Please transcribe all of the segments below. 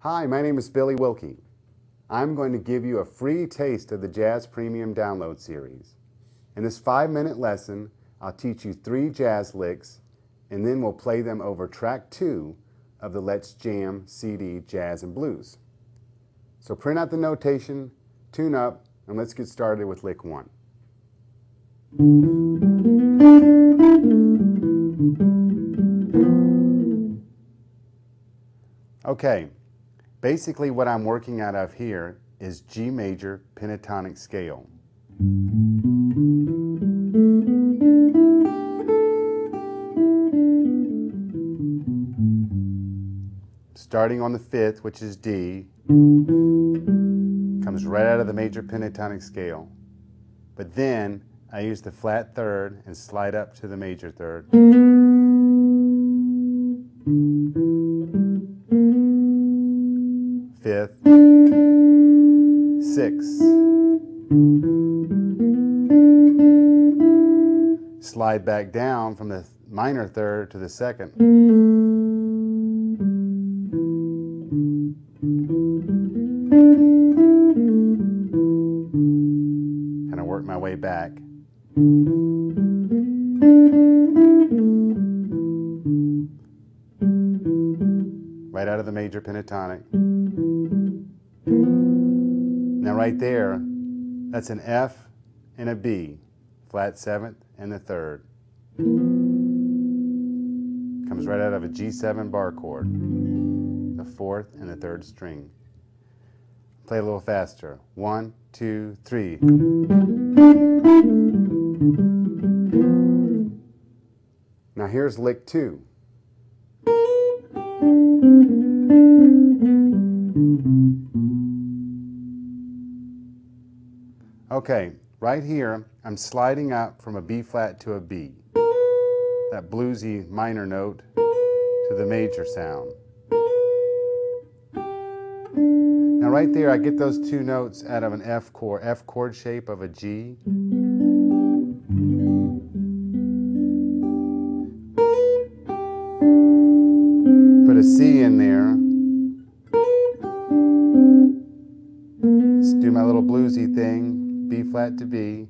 Hi, my name is Billy Wilkie. I'm going to give you a free taste of the Jazz Premium Download Series. In this 5-minute lesson, I'll teach you 3 jazz licks, and then we'll play them over track 2 of the Let's Jam CD Jazz and Blues. So print out the notation, tune up, and let's get started with lick 1. Okay, basically what I'm working out of here is G major pentatonic scale. Starting on the 5th, which is D, comes right out of the major pentatonic scale. But then I use the flat 3rd and slide up to the major 3rd. 5th, 6th. Slide back down from the minor 3rd to the 2nd. And I work my way back. Right out of the major pentatonic. Now right there, that's an F and a B, flat 7th and the 3rd. Comes right out of a G7 bar chord, the 4th and the 3rd string. Play a little faster. 1, 2, 3. Now here's lick 2. Okay, right here, I'm sliding up from a B flat to a B. That bluesy minor note to the major sound. Now right there, I get those 2 notes out of an F chord shape of a G. Put a C in there. Just do my little bluesy thing, B flat to B.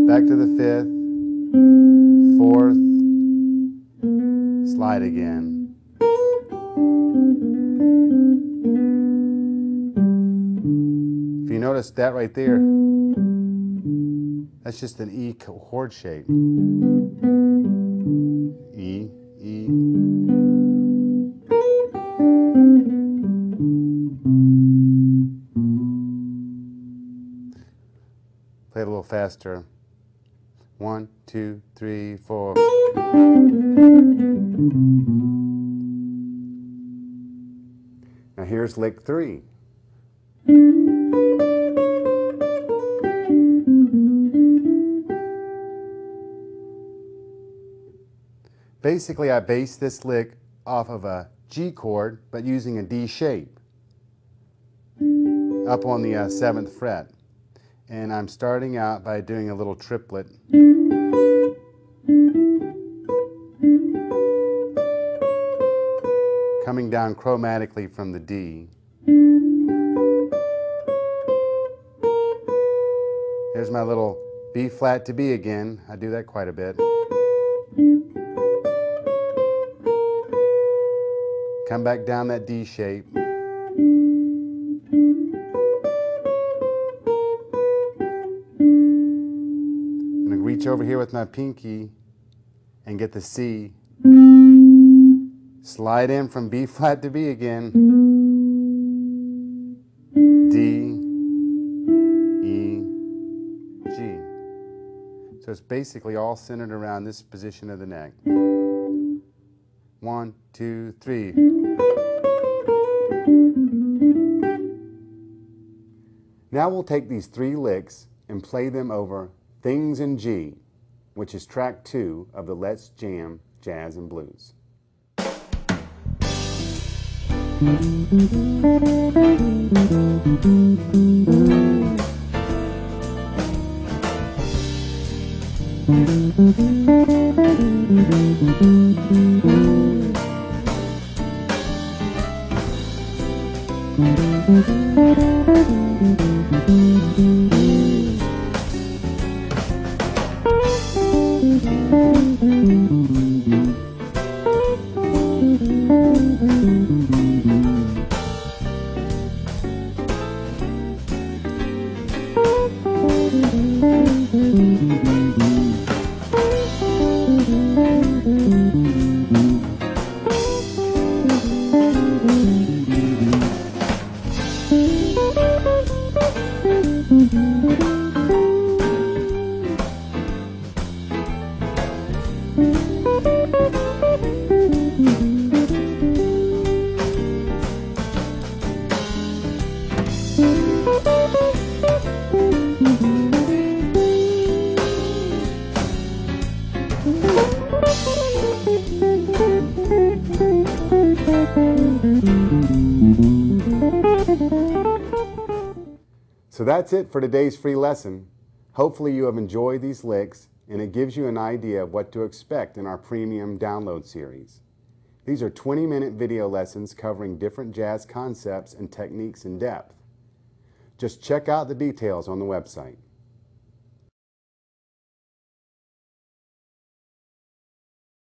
Back to the 5th, 4th, slide again. If you notice that right there, that's just an E chord shape. E, E. Play it a little faster. 1, 2, 3, 4. Now here's lick 3. Basically, I base this lick off of a G chord, but using a D shape up on the 7th fret. And I'm starting out by doing a little triplet. Coming down chromatically from the D. Here's my little B flat to B again. I do that quite a bit. Come back down that D shape. I'm going to reach over here with my pinky and get the C. Slide in from B flat to B again. D, E, G. So it's basically all centered around this position of the neck. 1, 2, 3. Now we'll take these 3 licks and play them over Things in G, which is track 2 of the Let's Jam Jazz and Blues. So that's it for today's free lesson. Hopefully you have enjoyed these licks and it gives you an idea of what to expect in our premium download series. These are 20-minute video lessons covering different jazz concepts and techniques in depth. Just check out the details on the website.